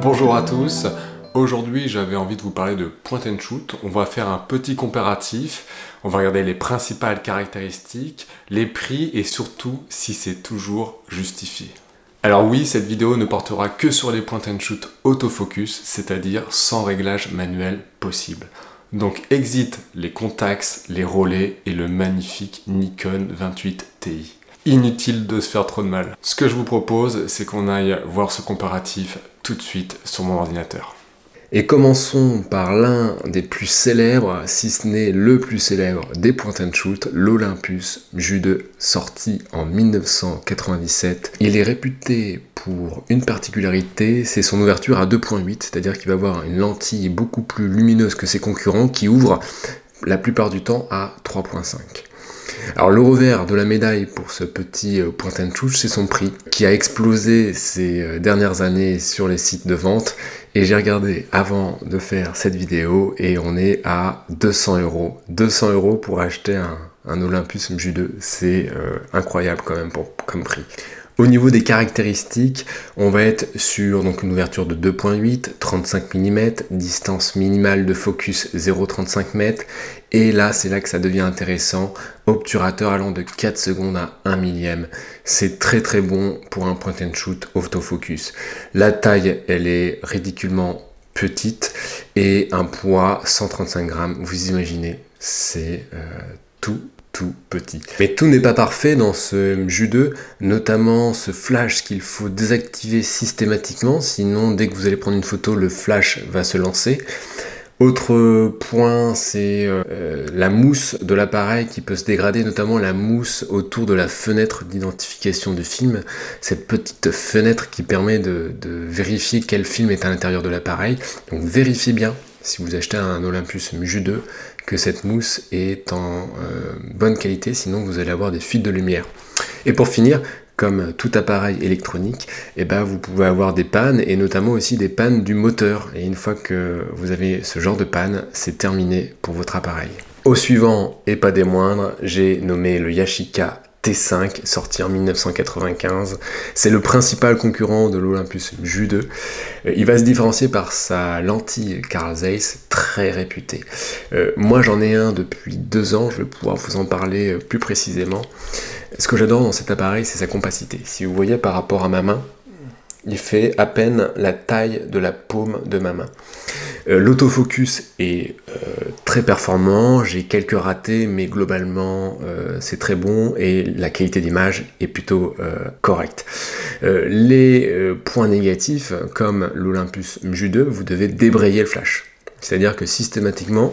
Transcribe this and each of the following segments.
Bonjour à tous, aujourd'hui j'avais envie de vous parler de point and shoot. On va faire un petit comparatif, on va regarder les principales caractéristiques, les prix et surtout si c'est toujours justifié. Alors oui, cette vidéo ne portera que sur les point and shoot autofocus, c'est-à-dire sans réglage manuel possible. Donc exit les Contax, les relais et le magnifique Nikon 28 Ti. Inutile de se faire trop de mal. Ce que je vous propose, c'est qu'on aille voir ce comparatif tout de suite sur mon ordinateur. Et commençons par l'un des plus célèbres, si ce n'est le plus célèbre des point and shoot, l'Olympus Ju 2, sorti en 1997. Il est réputé pour une particularité, c'est son ouverture à 2.8, c'est-à-dire qu'il va avoir une lentille beaucoup plus lumineuse que ses concurrents qui ouvre la plupart du temps à 3.5. Alors le revers de la médaille pour ce petit point and shoot, c'est son prix, qui a explosé ces dernières années sur les sites de vente. Et j'ai regardé avant de faire cette vidéo et on est à 200 €. 200 € pour acheter un Olympus Ju 2, c'est incroyable quand même comme prix. Au niveau des caractéristiques, on va être sur donc, une ouverture de 2.8, 35 mm, distance minimale de focus 0,35 m, et là c'est là que ça devient intéressant, obturateur allant de 4 secondes à 1 millième. C'est très très bon pour un point and shoot autofocus. La taille, elle est ridiculement petite, et un poids 135 grammes, vous imaginez, c'est tout petit. Mais tout n'est pas parfait dans ce Ju 2, notamment ce flash qu'il faut désactiver systématiquement, sinon dès que vous allez prendre une photo, le flash va se lancer. Autre point, c'est la mousse de l'appareil qui peut se dégrader, notamment la mousse autour de la fenêtre d'identification du film, cette petite fenêtre qui permet de vérifier quel film est à l'intérieur de l'appareil. Donc vérifiez bien, si vous achetez un Olympus Ju 2, que cette mousse est en bonne qualité, sinon vous allez avoir des fuites de lumière. Et pour finir, comme tout appareil électronique, vous pouvez avoir des pannes, et notamment aussi des pannes du moteur. Et une fois que vous avez ce genre de panne, c'est terminé pour votre appareil. Au suivant, et pas des moindres, j'ai nommé le Yashica T5, sorti en 1995. C'est le principal concurrent de l'Olympus Ju 2. Il va se différencier par sa lentille Carl Zeiss, très réputée. Moi j'en ai un depuis 2 ans, je vais pouvoir vous en parler plus précisément. Ce que j'adore dans cet appareil, c'est sa compacité. Si vous voyez par rapport à ma main, il fait à peine la taille de la paume de ma main. L'autofocus est très performant, j'ai quelques ratés, mais globalement c'est très bon et la qualité d'image est plutôt correcte. Les points négatifs, comme l'Olympus Ju 2, vous devez débrayer le flash. C'est-à-dire que systématiquement,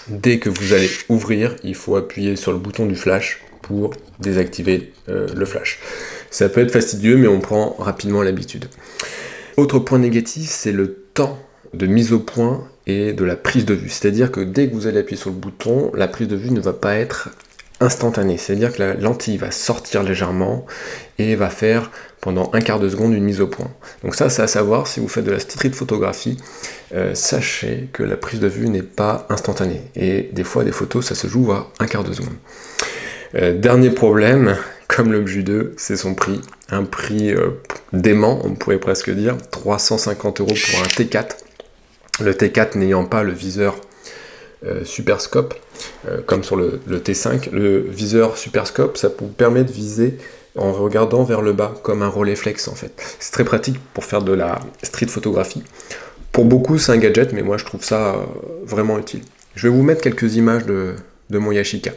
dès que vous allez ouvrir, il faut appuyer sur le bouton du flash pour désactiver le flash. Ça peut être fastidieux, mais on prend rapidement l'habitude. Autre point négatif, c'est le temps de mise au point et de la prise de vue. C'est-à-dire que dès que vous allez appuyer sur le bouton, la prise de vue ne va pas être instantanée. C'est-à-dire que la lentille va sortir légèrement et va faire pendant un quart de seconde une mise au point. Donc ça, c'est à savoir, si vous faites de la street photographie, sachez que la prise de vue n'est pas instantanée. Et des fois, des photos, ça se joue à un quart de seconde. Dernier problème, comme le Ju 2, c'est son prix. Un prix dément, on pourrait presque dire, 350 € pour un T4. Le T4 n'ayant pas le viseur Super Scope, comme sur le T5. Le viseur Super Scope, ça vous permet de viser en regardant vers le bas, comme un Rolleiflex en fait. C'est très pratique pour faire de la street photographie. Pour beaucoup, c'est un gadget, mais moi je trouve ça vraiment utile. Je vais vous mettre quelques images de mon Yashica.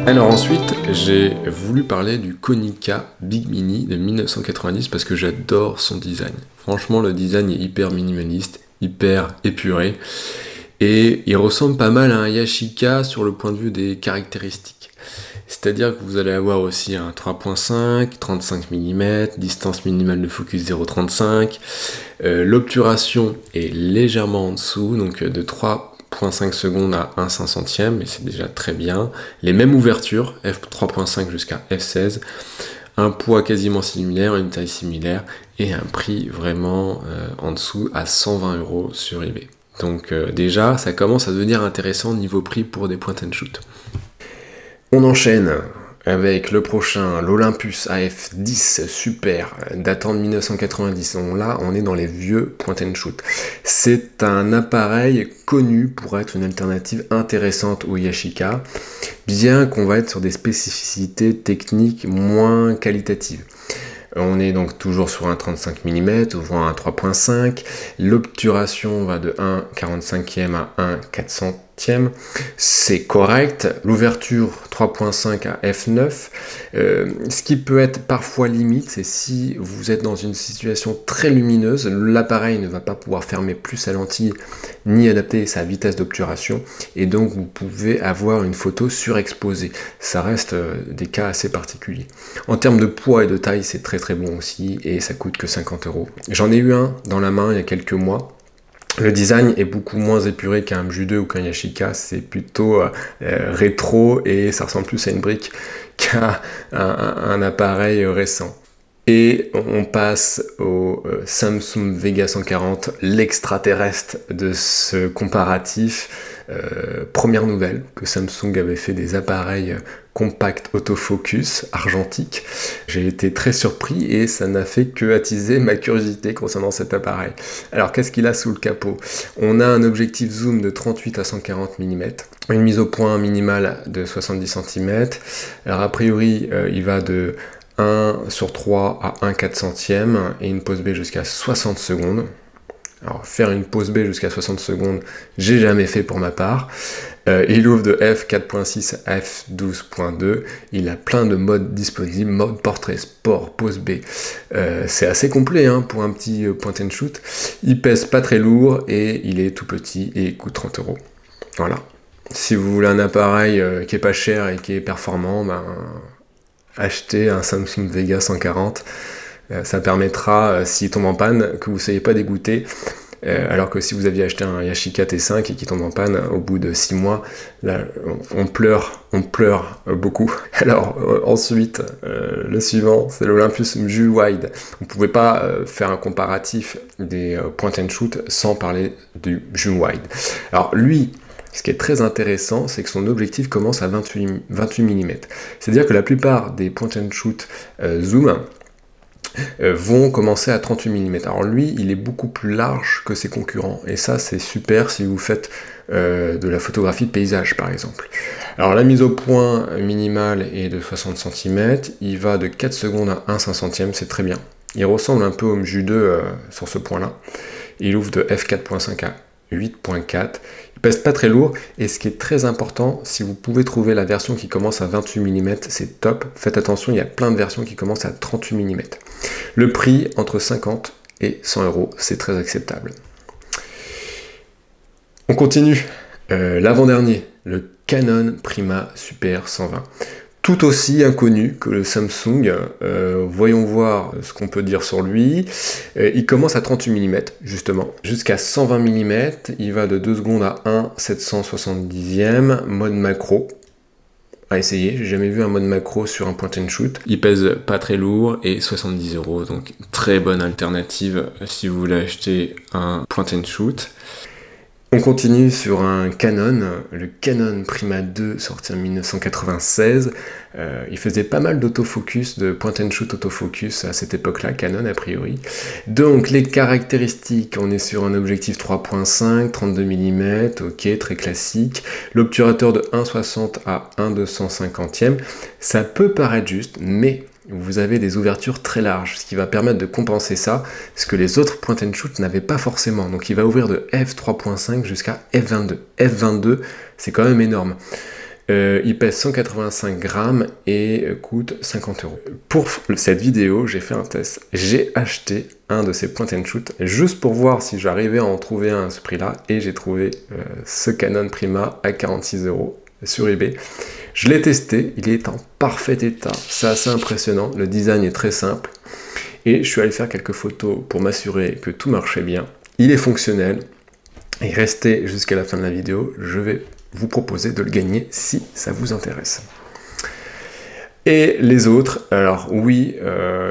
Alors ensuite, j'ai voulu parler du Konica Big Mini de 1990 parce que j'adore son design. Franchement, le design est hyper minimaliste, hyper épuré, et il ressemble pas mal à un Yashica sur le point de vue des caractéristiques. C'est-à-dire que vous allez avoir aussi un 3.5, 35 mm, distance minimale de focus 0.35, l'obturation est légèrement en dessous, donc de 3.5 secondes à 1/500, et c'est déjà très bien. Les mêmes ouvertures, f3.5 jusqu'à f16, un poids quasiment similaire, une taille similaire, et un prix vraiment en dessous à 120 € sur eBay. Donc déjà, ça commence à devenir intéressant niveau prix pour des point and shoot. On enchaîne avec le prochain, l'Olympus AF10 Super, datant de 1990. Donc là, on est dans les vieux point and shoot. C'est un appareil connu pour être une alternative intéressante au Yashica, bien qu'on va être sur des spécificités techniques moins qualitatives. On est donc toujours sur un 35 mm, voire un 3.5. L'obturation va de 1/45e à 1/400e. C'est correct. L'ouverture 3.5 à f9. Ce qui peut être parfois limite, c'est si vous êtes dans une situation très lumineuse, l'appareil ne va pas pouvoir fermer plus sa lentille ni adapter sa vitesse d'obturation, et donc vous pouvez avoir une photo surexposée. Ça reste des cas assez particuliers. En termes de poids et de taille, c'est très très bon aussi, et ça coûte que 50 €. J'en ai eu un dans la main il y a quelques mois. Le design est beaucoup moins épuré qu'un MJU2 ou qu'un Yashica, c'est plutôt rétro, et ça ressemble plus à une brique qu'à un appareil récent. Et on passe au Samsung Vega 140, l'extraterrestre de ce comparatif. Première nouvelle, que Samsung avait fait des appareils compacts autofocus argentiques. J'ai été très surpris et ça n'a fait que attiser ma curiosité concernant cet appareil. Alors qu'est-ce qu'il a sous le capot? On a un objectif zoom de 38 à 140 mm, une mise au point minimale de 70 cm. Alors a priori, il va de 1/3 à 1/400e et une pause B jusqu'à 60 secondes. Alors faire une pause B jusqu'à 60 secondes, j'ai jamais fait pour ma part. Il ouvre de f4.6 à f12.2. Il a plein de modes disponibles, mode portrait, sport, pause B. C'est assez complet hein, pour un petit point and shoot. Il pèse pas très lourd et il est tout petit et il coûte 30 €. Voilà. Si vous voulez un appareil qui est pas cher et qui est performant, ben achetez un Samsung Vega 140, ça permettra, s'il tombe en panne, que vous ne soyez pas dégoûté, alors que si vous aviez acheté un Yashica T5 et qui tombe en panne au bout de 6 mois, là, on pleure beaucoup. Alors ensuite, le suivant, c'est l'Olympus MJU Wide. Vous ne pouvez pas faire un comparatif des point and shoot sans parler du MJU Wide. Alors lui, ce qui est très intéressant, c'est que son objectif commence à 28 mm. C'est-à-dire que la plupart des point and shoot zoom vont commencer à 38 mm. Alors lui, il est beaucoup plus large que ses concurrents. Et ça, c'est super si vous faites de la photographie de paysage, par exemple. Alors la mise au point minimale est de 60 cm. Il va de 4 secondes à 1/500e, c'est très bien. Il ressemble un peu au MJU2 sur ce point-là. Il ouvre de f4.5 à 8.4. Il pèse pas très lourd, et ce qui est très important, si vous pouvez trouver la version qui commence à 28 mm, c'est top. Faites attention, il y a plein de versions qui commencent à 38 mm. Le prix, entre 50 et 100 €, c'est très acceptable. On continue. L'avant-dernier, le Canon Prima Super 120. Tout aussi inconnu que le Samsung. Voyons voir ce qu'on peut dire sur lui. Il commence à 38 mm, justement, jusqu'à 120 mm. Il va de 2 secondes à 1/770e, mode macro. À essayer, j'ai jamais vu un mode macro sur un point and shoot. Il pèse pas très lourd et 70 €, donc très bonne alternative si vous voulez acheter un point and shoot. On continue sur un Canon, le Canon Prima 2 sorti en 1996. Il faisait pas mal d'autofocus, de point and shoot autofocus à cette époque-là, Canon a priori. Donc les caractéristiques, on est sur un objectif 3.5, 32 mm, ok, très classique. L'obturateur de 1,60 à 1/250e, ça peut paraître juste, mais vous avez des ouvertures très larges, ce qui va permettre de compenser ça, ce que les autres point and shoot n'avaient pas forcément. Donc il va ouvrir de f3.5 jusqu'à f22. f22, c'est quand même énorme. Il pèse 185 grammes et coûte 50 €. Pour cette vidéo, j'ai fait un test. J'ai acheté un de ces point and shoot juste pour voir si j'arrivais à en trouver un à ce prix-là, et j'ai trouvé ce Canon Prima à 46 € sur eBay. Je l'ai testé, il est en parfait état, c'est assez impressionnant, le design est très simple, et je suis allé faire quelques photos pour m'assurer que tout marchait bien. Il est fonctionnel, et restez jusqu'à la fin de la vidéo, je vais vous proposer de le gagner si ça vous intéresse. Et les autres, alors oui,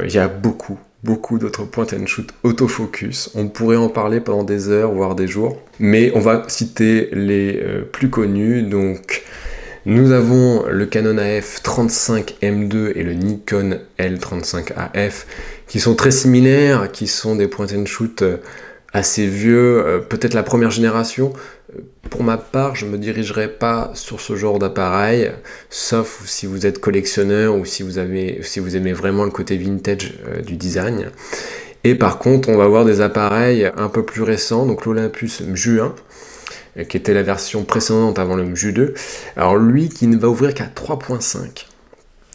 il y a beaucoup beaucoup d'autres point and shoot autofocus. On pourrait en parler pendant des heures, voire des jours, mais on va citer les plus connus. Donc, nous avons le Canon AF35M2 et le Nikon L35AF qui sont très similaires, qui sont des point and shoot assez vieux, peut-être la première génération. Pour ma part, je ne me dirigerai pas sur ce genre d'appareil, sauf si vous êtes collectionneur ou si vous aimez vraiment le côté vintage du design. Et par contre, on va avoir des appareils un peu plus récents, donc l'Olympus MJU1, qui était la version précédente avant le MJU2. Alors lui, qui ne va ouvrir qu'à 3.5,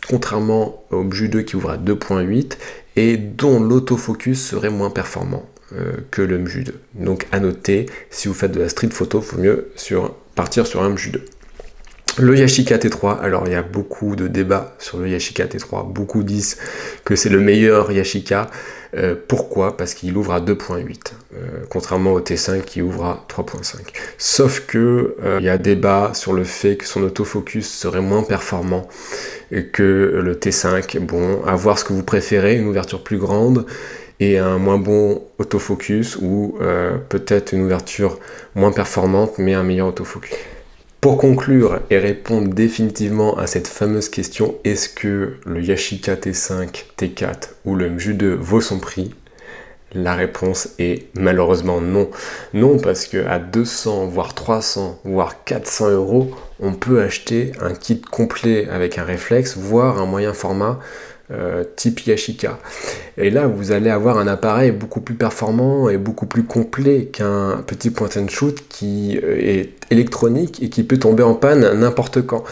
contrairement au MJU2 qui ouvre à 2.8, et dont l'autofocus serait moins performant que le MJU2. Donc à noter, si vous faites de la street photo, il faut mieux partir sur un MJU2. Le Yashica T3, alors il y a beaucoup de débats sur le Yashica T3, beaucoup disent que c'est le meilleur Yashica. Pourquoi? Parce qu'il ouvre à 2.8, contrairement au T5 qui ouvre à 3.5. Sauf que il y a débat sur le fait que son autofocus serait moins performant que le T5. Bon, à voir ce que vous préférez, une ouverture plus grande et un moins bon autofocus, ou peut-être une ouverture moins performante mais un meilleur autofocus. Pour conclure et répondre définitivement à cette fameuse question, est-ce que le Yashica T5, T4 ou le MJU2 vaut son prix? La réponse est malheureusement non. Non, parce qu'à 200, voire 300, voire 400 euros, on peut acheter un kit complet avec un réflexe, voire un moyen format type Yashica. Et là, vous allez avoir un appareil beaucoup plus performant et beaucoup plus complet qu'un petit point and shoot qui est électronique et qui peut tomber en panne n'importe quand.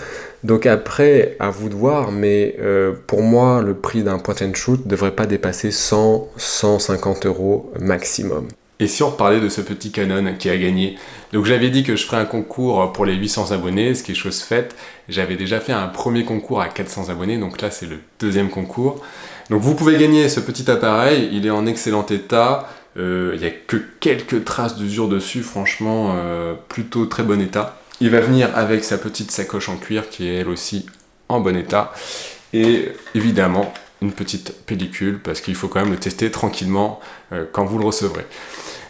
Donc après, à vous de voir, mais pour moi, le prix d'un point and shoot ne devrait pas dépasser 100-150 euros maximum. Et si on reparlait de ce petit Canon qui a gagné? Donc j'avais dit que je ferais un concours pour les 800 abonnés, ce qui est chose faite. J'avais déjà fait un premier concours à 400 abonnés, donc là c'est le deuxième concours. Donc vous pouvez gagner ce petit appareil, il est en excellent état. Il n'y a que quelques traces d'usure dessus, franchement plutôt très bon état. Il va venir avec sa petite sacoche en cuir qui est elle aussi en bon état. Et évidemment, une petite pellicule parce qu'il faut quand même le tester tranquillement quand vous le recevrez.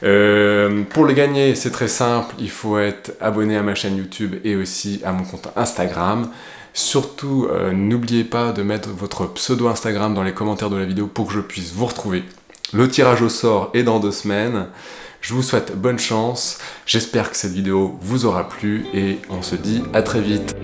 Pour le gagner, c'est très simple, il faut être abonné à ma chaîne YouTube et aussi à mon compte Instagram. Surtout, n'oubliez pas de mettre votre pseudo Instagram dans les commentaires de la vidéo pour que je puisse vous retrouver. Le tirage au sort est dans 2 semaines. Je vous souhaite bonne chance, j'espère que cette vidéo vous aura plu et on se dit à très vite.